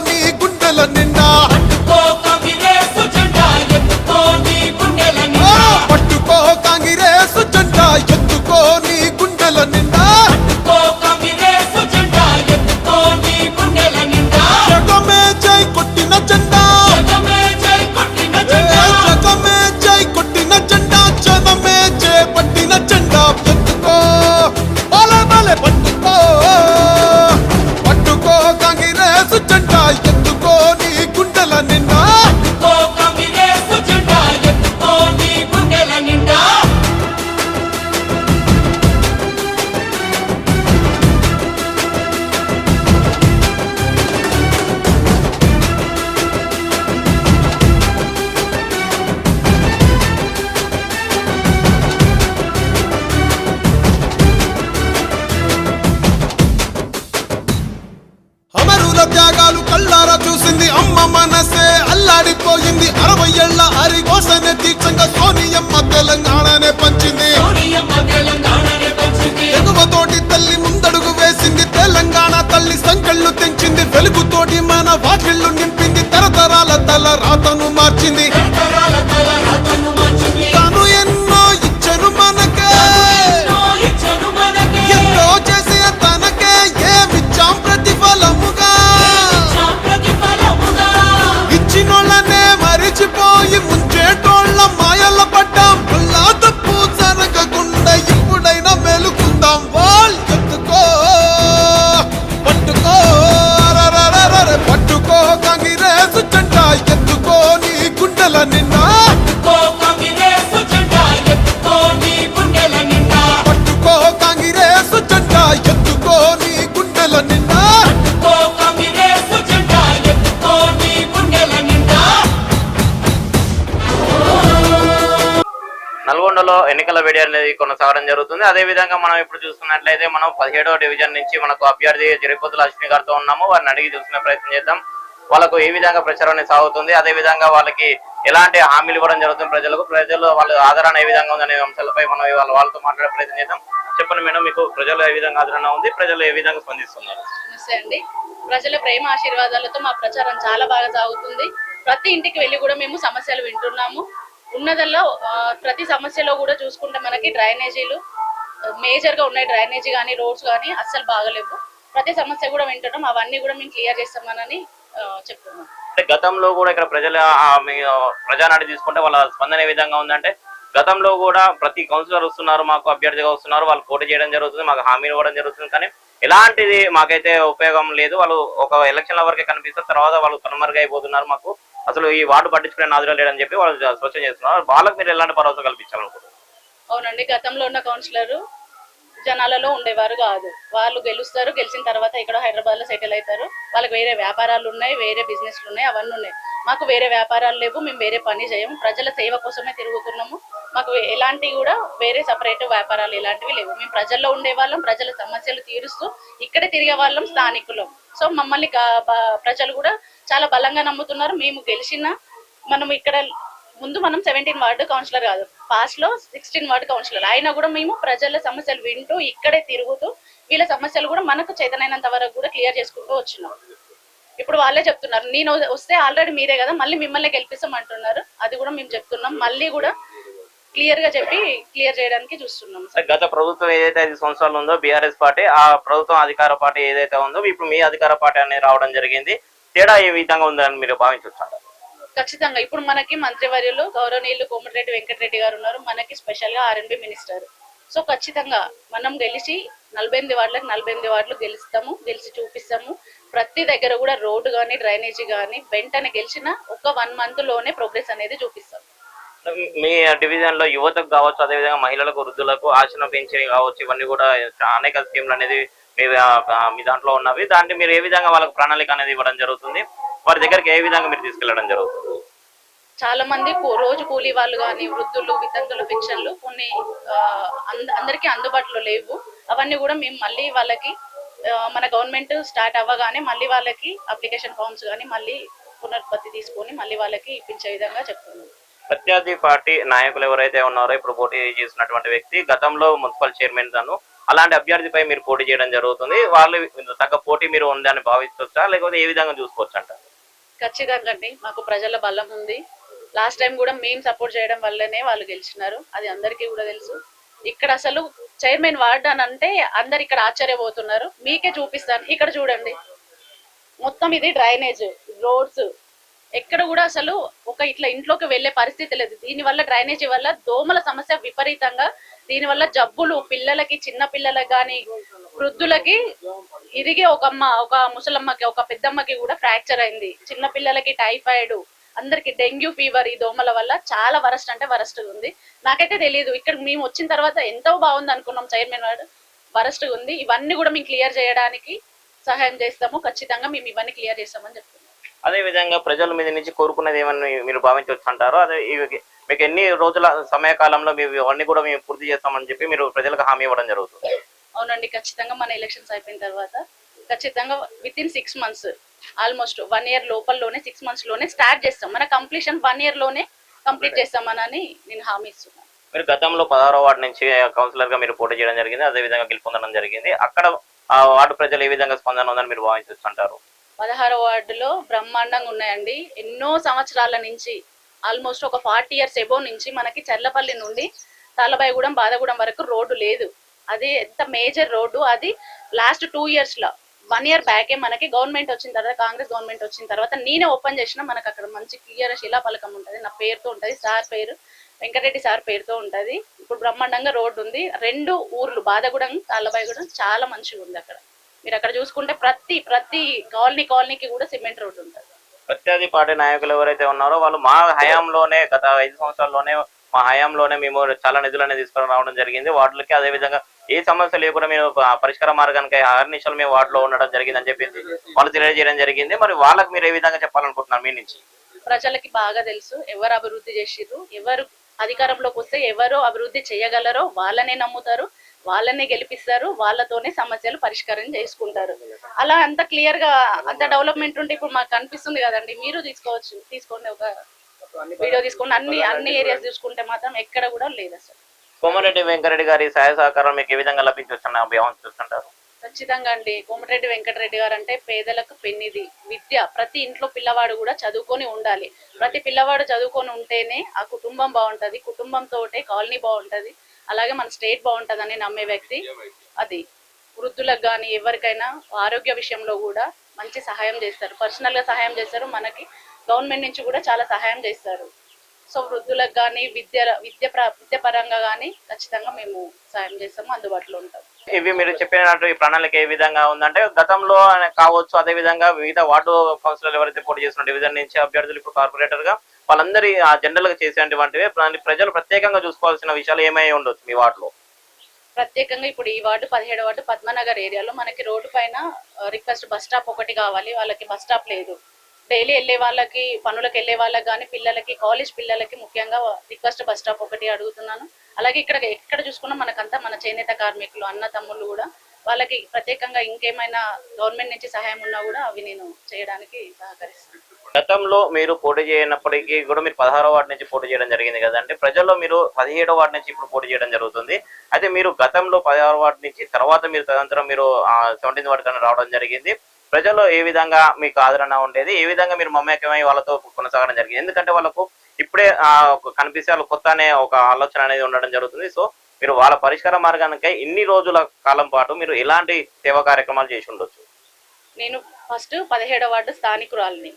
నీ గుండెల నిండా పట్టుకో కాంగ్రెస్ జెండా ఎత్తుకో నీ గుండెల నిండా జగమే జై కొట్టిన జెండా జగమే జై కొట్టిన జెండా జనమే జై పట్టిన జెండా ఎత్తుకో బలే బలే పట్టుకో పట్టుకో కాంగ్రెస్ జెండా ఎత్తుకో నీ గుండెల నిండా అమరుల త్యాగాలు కళ్ళారా చూసింది అమ్మ మనసే అల్లాడిపోయింది 60 ఏళ్ల హరికోసనే తీర్చంగా సోనియమ్మ తెలంగాణనే పంచింది ఎగువతోటి తల్లి ముందడుగు వేసింది తెలంగాణ తల్లి సంకళ్ళు తెంచింది వెలుగుతోటి మన వాకిళ్ళు నింపింది తరతరాల తల రాతను మార్చింది తాను ఎన్నో ఇచ్చను మనకే ఎంతో చేసే తనకే ఏమిచ్చాం ప్రతిఫలముగా ఇచ్చినోళ్ళనే మరిచిపోయి ముంచేటోళ్ళ మాయల పడ్డాం అల్లా తప్పు జరగకుండా ఎప్పుడైనా మేలుకుందాం వాల్ ఎత్తుకో పట్టుకో పట్టుకో కాంగ్రెస్ జెండా ఎత్తుకో నీ గుండెల నిండా పట్టుకో కాంగ్రెస్ జెండా ఎత్తుకో నీ గుండెల నిండా నల్గొండలో ఎన్నికల వేడి అనేది కొనసాగడం జరుగుతుంది. అదే విధంగా మనం ఇప్పుడు చూస్తున్నట్లయితే మనం 17వ డివిజన్ నుంచి మనకు అభ్యర్థి జరిపోతుల లక్ష్మి గారితో ఉన్నాము. వారిని అడిగి చూసుకునే ప్రయత్నం చేద్దాం. వాళ్ళకు ఏ విధంగా ప్రచారం సాగుతుంది, అదే విధంగా వాళ్ళకి ఎలాంటి హామీలు ఇవ్వడం జరుగుతుంది, ప్రజలు వాళ్ళ ఆదరణ ఏ విధంగా ఉందనే అంశాలపై మనం వాళ్ళతో మాట్లాడే ప్రయత్నం చేద్దాం. చెప్పండి మేడం, మీకు ప్రజలు ఏ విధంగా ఆదరణ ఉంది, ప్రజలు ఏ విధంగా స్పందిస్తున్నారు? నమస్తే అండి. ప్రజల ప్రేమ ఆశీర్వాదాలతో మా ప్రచారం చాలా బాగా సాగుతుంది. ప్రతి ఇంటికి వెళ్ళి కూడా మేము సమస్యలు వింటున్నాము. ఉన్నదల్లో ప్రతి సమస్యలో కూడా చూసుకుంటే మనకి డ్రైనేజీలు మేజర్ గా ఉన్నాయి. డ్రైనేజీ కానీ రోడ్స్ కానీ అస్సలు బాగలేవు. ప్రతి సమస్య కూడా వింటున్నాం. అవన్నీ కూడా మేము క్లియర్ చేస్తామని చెప్తున్నాం. అంటే గతంలో కూడా ఇక్కడ ప్రజానాడి తీసుకుంటే వాళ్ళ స్పందన ఏ విధంగా ఉందంటే, గతంలో కూడా ప్రతి కౌన్సిలర్ వస్తున్నారు, మాకు అభ్యర్థిగా వస్తున్నారు, వాళ్ళు పోటీ చేయడం జరుగుతుంది, మాకు హామీలు ఇవ్వడం జరుగుతుంది, కానీ ఎలాంటిది మాకైతే ఉపయోగం లేదు. వాళ్ళు ఒక ఎలక్షన్ల వరకే కనిపిస్తారు, తర్వాత వాళ్ళు కనుమరుగు అయిపోతున్నారు, మాకు అసలు ఈ వార్డు పట్టించుకునే నాదులు లేడని చెప్పి వాళ్ళు స్పష్టం చేస్తున్నారు. వాళ్ళకి మీరు ఎలాంటి భరోసా కల్పించాలనుకుంటున్నారు? అవునండి, గతంలో ఉన్న కౌన్సిలర్ జనాలలో ఉండేవారు కాదు. వాళ్ళు గెలుస్తారు, గెలిచిన తర్వాత ఇక్కడ హైదరాబాద్ లో సెటిల్ అవుతారు. వాళ్ళకి వేరే వ్యాపారాలు ఉన్నాయి, వేరే బిజినెస్లు ఉన్నాయి, అవన్నీ ఉన్నాయి. మాకు వేరే వ్యాపారాలు లేవు, మేము వేరే పని చేయము, ప్రజల సేవ కోసమే తిరుగుతున్నాము. మాకు ఎలాంటి కూడా వేరే సపరేట్ వ్యాపారాలు ఇలాంటివి లేవు. మేము ప్రజల్లో ఉండే వాళ్ళం, ప్రజల సమస్యలు తీరుస్తూ ఇక్కడే తిరిగే వాళ్ళం, స్థానికులం. సో మమ్మల్ని ప్రజలు కూడా చాలా బలంగా నమ్ముతున్నారు. మేము గెలిచిన మనం ఇక్కడ ముందు మనం 17 వార్డు కౌన్సిలర్ కాదు, పాస్ట్ లో 16 వార్డు కౌన్సిలర్ అయినా కూడా మేము ప్రజల సమస్యలు వింటూ ఇక్కడే తిరుగుతూ వీళ్ళ సమస్యలు కూడా మనకు చేతనైనంత వరకు కూడా క్లియర్ చేసుకుంటూ వచ్చినాం. ఇప్పుడు వాళ్ళే చెప్తున్నారు, నేను వస్తే ఆల్రెడీ మీరే కదా, మళ్ళీ మిమ్మల్ని గెలిపిస్తాం అంటున్నారు. అది కూడా మేము చెప్తున్నాం, మళ్ళీ కూడా క్లియర్ గా చెప్పి క్లియర్ చేయడానికి చూస్తున్నాం. గత ప్రభుత్వం ఏదైతే 5 సంవత్సరాలు ఉందో బీఆర్ఎస్ పార్టీ, ఆ ప్రభుత్వం అధికార పార్టీ ఏదైతే ఉందో ఇప్పుడు మీ అధికార పార్టీ అనేది రావడం జరిగింది. తేడా ఏ విధంగా ఉందని మీరు భావించుంటారు? ఖచ్చితంగా ఇప్పుడు మనకి మంత్రివర్యులు గౌరవనీయులు కోమటిరెడ్డి వెంకటరెడ్డి గారు ఉన్నారు, మనకి స్పెషల్ గా R&B మినిస్టర్. సో ఖచ్చితంగా మనం గెలిచి 48 వార్డులకు 48 వార్డులు గెలుస్తాము, గెలిచి చూపిస్తాము. ప్రతి దగ్గర కూడా రోడ్డు కానీ డ్రైనేజీ కానీ వెంటనే గెలిచిన ఒక 1 month లోనే ప్రోగ్రెస్ అనేది చూపిస్తాం. మీ డివిజన్ లో యువతకు కావచ్చు, అదేవిధంగా మహిళలకు, వృద్ధులకు ఆశన పెంచేవి కావచ్చు, ఇవన్నీ కూడా అనేక స్కీమ్లు అనేది మీ దాంట్లో ఉన్నవి. దాంట్లో మీరు ఏ విధంగా వాళ్ళకి ప్రణాళిక అనేది ఇవ్వడం జరుగుతుంది, వారి దగ్గరికి ఏ విధంగా మీరు తీసుకెళ్లడం జరుగుతుంది? చాలా మంది రోజు కూలీ వాళ్ళు కానీ, వృద్ధులు, వితంతులు, పెన్షన్లు కొన్ని అందరికీ అందుబాటులో లేవు. అవన్నీ కూడా మేము మళ్ళీ వాళ్ళకి మన గవర్నమెంట్ స్టార్ట్ అవ్వగానే మళ్ళీ వాళ్ళకి అప్లికేషన్ ఫామ్స్ కానీ మళ్ళీ పునరుత్పత్తి తీసుకొని మళ్ళీ వాళ్ళకి ఇప్పించే విధంగా చెప్తున్నాం. ప్రత్యర్థి పార్టీ నాయకులు ఎవరైతే ఉన్నారో, ఇప్పుడు పోటీ చేసినటువంటి వ్యక్తి గతంలో మున్సిపల్ చైర్మన్ తను, అలాంటి అభ్యర్థిపై మీరు పోటీ చేయడం జరుగుతుంది. వాళ్ళు తగ్గ పోటీ మీరు ఉందని భావించవచ్చా, లేకపోతే ఏ విధంగా చూసుకోవచ్చు అంట? ఖచ్చితంగా అండి, మాకు ప్రజల బలం ఉంది. లాస్ట్ టైం కూడా మేము సపోర్ట్ చేయడం వల్లనే వాళ్ళు గెలిచినారు, అది అందరికీ కూడా తెలుసు. ఇక్కడ అసలు చైర్మన్ వార్డ్ అని అంటే అందరు ఇక్కడ ఆశ్చర్యపోతున్నారు. మీకే చూపిస్తాను, ఇక్కడ చూడండి, మొత్తం ఇది డ్రైనేజ్, రోడ్స్, ఎక్కడ కూడా అసలు ఒక ఇట్లా ఇంట్లోకి వెళ్లే పరిస్థితి లేదు. దీనివల్ల డ్రైనేజీ వల్ల దోమల సమస్య విపరీతంగా, దీనివల్ల జబ్బులు పిల్లలకి, చిన్న పిల్లలకి కానీ వృద్ధులకి, ఇరిగే ఒక ముసలమ్మకి, ఒక పెద్దమ్మకి కూడా ఫ్రాక్చర్ అయింది. చిన్న పిల్లలకి టైఫాయిడ్, అందరికి డెంగ్యూ ఫీవర్ ఈ దోమల వల్ల చాలా వరస్ట్ అంటే వరస్ట్ ఉంది. నాకైతే తెలియదు, ఇక్కడ మేము వచ్చిన తర్వాత ఎంతో బాగుంది అనుకున్నాం, చైర్మన్ వార్డు వరస్ట్ ఉంది. ఇవన్నీ కూడా మేము క్లియర్ చేయడానికి సహాయం చేస్తాము, ఖచ్చితంగా మేము ఇవన్నీ క్లియర్ చేస్తామని చెప్తున్నాం. అదే విధంగా ప్రజల మీద నుంచి కోరుకున్నది ఏమని మీరు భావించవచ్చు అంటారు? అదే మీకు ఎన్ని రోజుల సమయకాలంలో మేము ఇవన్నీ కూడా మేము పూర్తి చేస్తామని చెప్పి మీరు ప్రజలకు హామీ ఇవ్వడం జరుగుతుంది? అవునండి, ఖచ్చితంగా మన ఎలక్షన్స్ అయిపోయిన తర్వాత ఖచ్చితంగా with in 6 months, almost 1 year లోపలలోనే 6 months లోనే స్టార్ట్ చేస్తాం. మన కంప్లీషన్ 1 year లోనే కంప్లీట్ చేస్తామని నేను హామీ ఇస్తున్నాను. మీరు గతంలో 16వ వార్డు నుంచి కౌన్సిలర్ గా మీరు పోటీ చేయడం జరిగింది, అదే విధంగా గెలుపొందడం జరిగింది. అక్కడ ఆ వార్డు ప్రజలు ఏ విధంగా స్పందన ఉందని మీరు భావించవచ్చు అంటారు? 16వ వార్డులో బ్రహ్మాండంగా ఉన్నాయండి. ఎన్నో సంవత్సరాల నుంచి, ఆల్మోస్ట్ ఒక 40 years ఎబో నుంచి మనకి చర్లపల్లి నుండి తాళ్ళబాయిగూడెం, బాదగూడెం వరకు రోడ్డు లేదు. అది ఎంత మేజర్ రోడ్డు, అది లాస్ట్ 2 years లో 1 year బ్యాకే మనకి గవర్నమెంట్ వచ్చిన తర్వాత, కాంగ్రెస్ గవర్నమెంట్ వచ్చిన తర్వాత నేనే ఓపెన్ చేసిన. మనకు అక్కడ మంచి క్లియర్ శిలాఫలకం ఉంటుంది, నా పేరుతో ఉంటుంది, సార్ పేరు వెంకటరెడ్డి సార్ పేరుతో ఉంటుంది. ఇప్పుడు బ్రహ్మాండంగా రోడ్డు ఉంది. 2 ఊర్లు బాదగూడెం, తాళ్ళబాయిగూడెం చాలా మంచిగా ఉంది. అక్కడ మీరు అక్కడ చూసుకుంటే ప్రతి కాలనీకి కూడా సిమెంట్ రోడ్డు ఉంటుంది. ప్రత్యర్థి పార్టీ నాయకులు ఎవరైతే ఉన్నారో వాళ్ళు మా హయాంలోనే, గత 5 సంవత్సరాల్లోనే మా హయాంలోనే మేము చాలా నిధులనే తీసుకొని రావడం జరిగింది వార్డులకి. అదే విధంగా ఏ సమస్య లేకుండా మేము పరిష్కార మార్గానికి 6 నిమిషాలు మేము వార్డులో ఉండడం జరిగింది అని చెప్పేసి వాళ్ళు తెలియజేయడం జరిగింది. మరి వాళ్ళకి మీరు ఏ విధంగా చెప్పాలనుకుంటున్నారు మీ నుంచి? ప్రజలకి బాగా తెలుసు ఎవరు అభివృద్ధి చేసిర్రు, ఎవరు అధికారంలోకి వస్తే ఎవరు అభివృద్ధి చేయగలరో వాళ్ళనే నమ్ముతారు, వాళ్ళనే గెలిపిస్తారు, వాళ్ళతోనే సమస్యలు పరిష్కారం చేసుకుంటారు. అలా అంత క్లియర్ గా అంత డెవలప్మెంట్ ఉంటే ఇప్పుడు మాకు కనిపిస్తుంది కదండి. మీరు తీసుకోండి, ఒక వీడియో తీసుకోండి, అన్ని ఏరియాస్ చూసుకుంటే మాత్రం ఎక్కడ కూడా లేదు అసలు. కోమరెడ్డి వెంకటరెడ్డి గారి సహాయ సహకారం మీకు ఏ విధంగా లభించవచ్చన్న భావిస్తుంటారు? ఖచ్చితంగా అండి, కోమటిరెడ్డి వెంకటరెడ్డి గారు అంటే పేదలకు పెన్నిది. విద్య, ప్రతి ఇంట్లో పిల్లవాడు కూడా చదువుకొని ఉండాలి. ప్రతి పిల్లవాడు చదువుకొని ఉంటేనే ఆ కుటుంబం బాగుంటది, కుటుంబంతో కాలనీ బాగుంటది, అలాగే మన స్టేట్ బాగుంటదని నమ్మే వ్యక్తి. అది వృద్ధులకు కానీ ఎవరికైనా ఆరోగ్య విషయంలో కూడా మంచి సహాయం చేస్తారు, పర్సనల్ గా సహాయం చేస్తారు, మనకి గవర్నమెంట్ నుంచి కూడా చాలా సహాయం చేస్తారు. సో వృద్ధులకు కానీ విద్య పరంగా కానీ ఖచ్చితంగా మేము సహాయం చేస్తాము, అందుబాటులో ఉంటాం. ఇవి మీరు చెప్పినట్టు ఈ ప్రణాళిక ఏ విధంగా ఉందంటే గతంలో కావచ్చు, అదే విధంగా వివిధ వార్డు కౌన్సిలర్లు ఎవరైతే పోటీ చేస్తున్న డివిజన్ నుంచి అభ్యర్థులు ఇప్పుడు కార్పొరేటర్ గా వాళ్ళందరి జనరల్ గా చేసేటువంటివి ప్రజలు ప్రత్యేకంగా చూసుకోవాల్సిన విషయాలు ఏమై ఉండొచ్చు మీ వార్డులో? ప్రత్యేకంగా ఇప్పుడు ఈ వార్డు 17వ వార్డు పద్మనగర్ ఏరియాలో మనకి రోడ్డు పైన రిక్వెస్ట్ బస్ స్టాప్ ఒకటి కావాలి. వాళ్ళకి బస్ స్టాప్ లేదు. డైలీ వెళ్ళే వాళ్ళకి, పనులకు వెళ్ళే వాళ్ళకి కానీ పిల్లలకి, కాలేజ్ పిల్లలకి ముఖ్యంగా రిక్వెస్ట్ బస్ స్టాప్ ఒకటి అడుగుతున్నాను. అలాగే ఎక్కడ చూసుకున్నా మనకంతా మన చేనేత కార్మికులు, అన్న తమ్ముళ్ళు కూడా వాళ్ళకి ప్రత్యేకంగా ఇంకేమైనా గవర్నమెంట్ నుంచి సహాయం ఉన్నా కూడా అవి నేను చేయడానికి సహకరిస్తాను. గతంలో మీరు పోటీ చేయనప్పటికీ కూడా మీరు 16వ వార్డు నుంచి పోటీ చేయడం జరిగింది కదంటే, ప్రజల్లో మీరు 17వ వార్డు నుంచి ఇప్పుడు పోటీ చేయడం జరుగుతుంది. అయితే మీరు గతంలో 16వ వార్డు నుంచి తర్వాత మీరు తదనంతరం మీరు 17వ వార్డు కన్నా రావడం జరిగింది. ప్రజల్లో ఏ విధంగా మీకు ఆదరణ ఉండేది, ఏ విధంగా మీరు మమేకమై వాళ్ళతో కొనసాగడం జరిగింది? ఎందుకంటే వాళ్ళకు ఇప్పుడే కనిపిస్తే వాళ్ళు కొత్త అనే ఒక ఆలోచన అనేది ఉండడం జరుగుతుంది. సో మీరు వాళ్ళ పరిష్కార మార్గానికి ఇన్ని రోజుల కాలం పాటు మీరు ఎలాంటి సేవా కార్యక్రమాలు చేసి ఉండొచ్చు? నేను ఫస్ట్ 17వ వార్డు స్థానికురాలిని.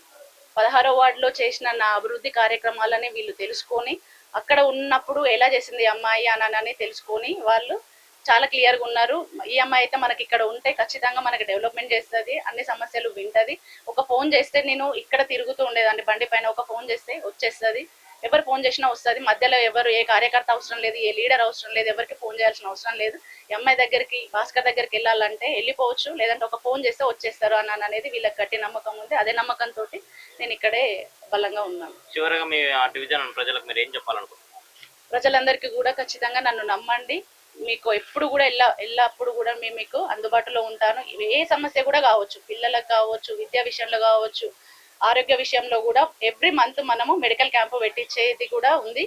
16వ వార్డులో చేసిన నా అభివృద్ధి కార్యక్రమాలని వీళ్ళు తెలుసుకొని, అక్కడ ఉన్నప్పుడు ఎలా చేసింది అమ్మాయి అని తెలుసుకొని వాళ్ళు చాలా క్లియర్గా ఉన్నారు. ఈ అమ్మాయి అయితే మనకి ఇక్కడ ఉంటే ఖచ్చితంగా మనకి డెవలప్మెంట్ చేస్తుంది, అన్ని సమస్యలు వింటది. ఒక ఫోన్ చేస్తే నేను ఇక్కడ తిరుగుతూ ఉండేదాన్ని బండి పైన, ఒక ఫోన్ చేస్తే వచ్చేస్తుంది, ఎవరు ఫోన్ చేసినా వస్తుంది. మధ్యలో ఎవరు ఏ కార్యకర్త అవసరం లేదు, ఏ లీడర్ అవసరం లేదు, ఎవరికి ఫోన్ చేయాల్సిన అవసరం లేదు. ఈ అమ్మాయి దగ్గరికి, భాస్కర్ దగ్గరికి వెళ్ళాలంటే వెళ్ళిపోవచ్చు, లేదంటే ఒక ఫోన్ చేస్తే వచ్చేస్తారు అనేది వీళ్ళకి గట్టి నమ్మకం ఉంది. అదే నమ్మకంతో నేను ఇక్కడే బలంగా ఉన్నాను. చివరిగా మీ డివిజన్ ప్రజలకు మీరు ఏం చెప్పాలనుకుంటున్నారు? ప్రజలందరికీ కూడా ఖచ్చితంగా నన్ను నమ్మండి, మీకు ఎప్పుడు కూడా ఎల్లప్పుడు కూడా మేము మీకు అందుబాటులో ఉంటాను. ఏ సమస్య కూడా కావచ్చు, పిల్లలకు కావచ్చు, విద్యా విషయంలో కావచ్చు, ఆరోగ్య విషయంలో కూడా ఎవ్రీ మంత్ మనము మెడికల్ క్యాంపు పెట్టించేది కూడా ఉంది.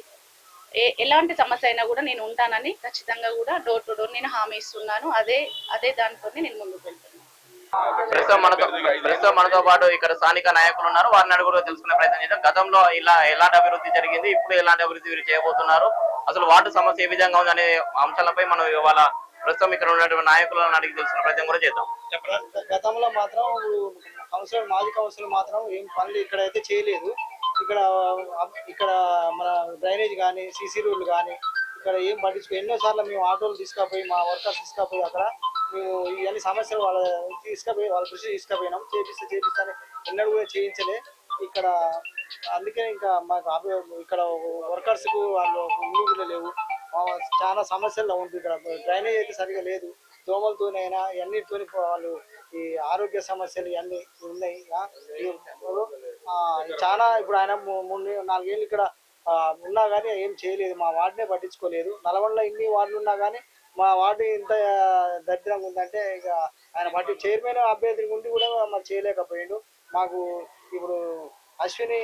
ఎలాంటి సమస్య అయినా కూడా నేను ఉంటానని ఖచ్చితంగా కూడా డోర్ టు డోర్ నేను హామీ ఇస్తున్నాను. అదే దాంతో నేను ముందుకు వెళ్తున్నాను. ప్రస్తుతం మనతో పాటు ఇక్కడ స్థానిక నాయకులు ఉన్నారు. వారిని అడుగురు తెలుసుకునే ప్రయత్నం చేద్దాం. గతంలో ఇలా ఎలాంటి అభివృద్ధి జరిగింది, ఇప్పుడు ఎలాంటి అభివృద్ధి వీరు చేయబోతున్నారు, అసలు వార్డు సమస్య ఏ విధంగా ఉంది అనే అంశాలపై మనం ఇవాళ ప్రస్తుతం ఇక్కడ ఉన్నటువంటి నాయకులను అడిగి తెలుసుకునే ప్రయత్నం కూడా చేద్దాం. గతంలో మాత్రం మాజీ కౌన్సిలర్ మాత్రం ఏం పనులు ఇక్కడైతే చేయలేదు. ఇక్కడ మన డ్రైనేజ్ కానీ సీసీ రోడ్లు కానీ ఇక్కడ ఏం పట్టించుకో. ఎన్నోసార్లు మేము ఆటోలు తీసుకుపోయి మా వర్కర్స్ తీసుకుపోయి అక్కడ మేము ఇవన్నీ సమస్యలు వాళ్ళ దృష్టి తీసుకుపోయినాం. చేపిస్తాను ఎన్నడూ కూడా చేయించలే ఇక్కడ. అందుకే ఇంకా మాకు ఇక్కడ వర్కర్స్కు వాళ్ళు ఇల్లు కూడా లేవు. చాలా సమస్యల్లో ఉంది. ఇక్కడ డ్రైనేజ్ అయితే సరిగా లేదు. దోమలతోనైనా ఇవన్నిటితో వాళ్ళు ఈ ఆరోగ్య సమస్యలు ఇవన్నీ ఉన్నాయి. చాలా ఇప్పుడు ఆయన 3-4 ఏళ్ళు ఇక్కడ ఉన్నా కానీ ఏం చేయలేదు. మా వార్డునే పట్టించుకోలేదు. నల్గొండలో ఇన్ని వార్డులు ఉన్నా కానీ మా వార్డు ఇంత దరిద్రంగా ఉందంటే ఇక ఆయన చైర్మన్ అభ్యర్థి ఉండి కూడా మరి చేయలేకపోయిండు. మాకు ఇప్పుడు అశ్విని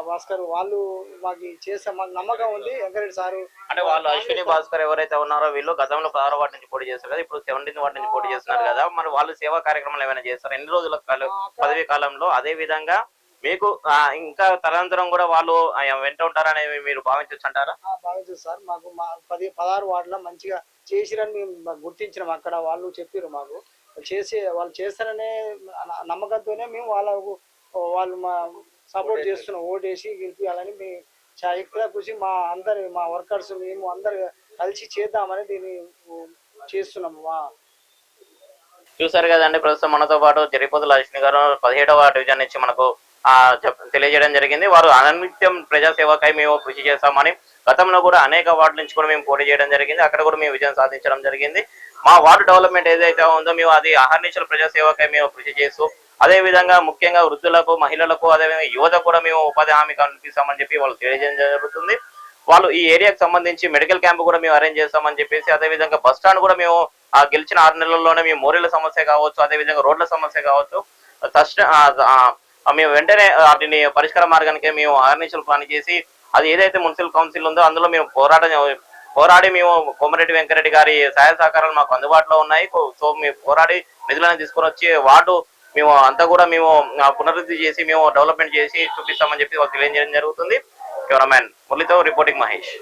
భాస్కర్ వాళ్ళు మాకు చేస్తే మాకు నమ్మకం ఉంది. వెంకరెడ్డి సారు అంటే వాళ్ళు అశ్విని భాస్కర్ ఎవరైతే ఉన్నారో వీళ్ళు గతంలో 16వ వార్డు నుంచి పోటీ చేస్తారు కదా, ఇప్పుడు 17వ వార్డు నుంచి పోటీ చేస్తున్నారు కదా, మరి వాళ్ళు సేవా కార్యక్రమాలు ఏమైనా చేస్తారు ఎన్ని రోజుల పదవీ కాలంలో? అదే విధంగా మీకు ఇంకా తదనంతరం కూడా వాళ్ళు వెంట ఉంటారని మీరు భావించవచ్చు అంటారా? భావించదు సార్. మాకు 16 వార్డులో మంచిగా చేసిరని మేము గుర్తించినాం. అక్కడ వాళ్ళు చెప్పారు మాకు వాళ్ళు చేస్తారనే నమ్మకంతోనే మేము వాళ్ళు సపోర్ట్ చేస్తున్నాం. ఓటేసి గెలిపించాలని మేము ఎక్కువ కృషి మా వర్కర్స్ మేము అందరు కలిసి చేద్దామని దీన్ని చేస్తున్నాము. చూసారు కదండి, ప్రస్తుతం మనతో పాటు జరిపోతుల అశ్విని గారు 17వ డివిజన్ నుంచి మనకు తెలియజేయడం జరిగింది. వారు అనిత్యం ప్రజాసేవకై మేము కృషి చేస్తామని గతంలో కూడా అనేక వార్డుల నుంచి కూడా మేము పోటీ చేయడం జరిగింది. అక్కడ కూడా మేము విజయం సాధించడం జరిగింది. మా వార్డు డెవలప్మెంట్ ఏదైతే ఉందో మేము అది అహర్నిశల ప్రజాసేవకై మేము కృషి చేస్తూ అదే విధంగా ముఖ్యంగా వృద్ధులకు, మహిళలకు, అదేవిధంగా యువత కూడా మేము ఉపాధి హామీ కల్పిస్తామని చెప్పి వాళ్ళు తెలియజేయడం జరుగుతుంది. వాళ్ళు ఈ ఏరియాకి సంబంధించి మెడికల్ క్యాంప్ కూడా మేము అరేంజ్ చేస్తామని చెప్పేసి, అదేవిధంగా బస్ స్టాండ్ కూడా మేము గెలిచిన 6 నెలల్లోనే మేము మోరీల సమస్య కావచ్చు, అదేవిధంగా రోడ్ల సమస్య కావచ్చు, మేము వెంటనే వాటిని పరిష్కార మార్గానికి మేము అహర్నిశలు పని చేసి అది ఏదైతే మున్సిపల్ కౌన్సిల్ ఉందో అందులో మేము పోరాడి మేము కోమరెడ్డి వెంకరెడ్డి గారి సహాయ సహకారాలు మాకు అందుబాటులో ఉన్నాయి. సో మేము పోరాడి నిధులను తీసుకొని వచ్చి వార్డు మేము అంతా కూడా మేము పునరుద్ధి చేసి మేము డెవలప్మెంట్ చేసి చూపిస్తామని చెప్పి వాళ్ళు తెలియజేయడం జరుగుతుంది. కెమెరామ్యాన్ మురళితో రిపోర్టింగ్ మహేష్.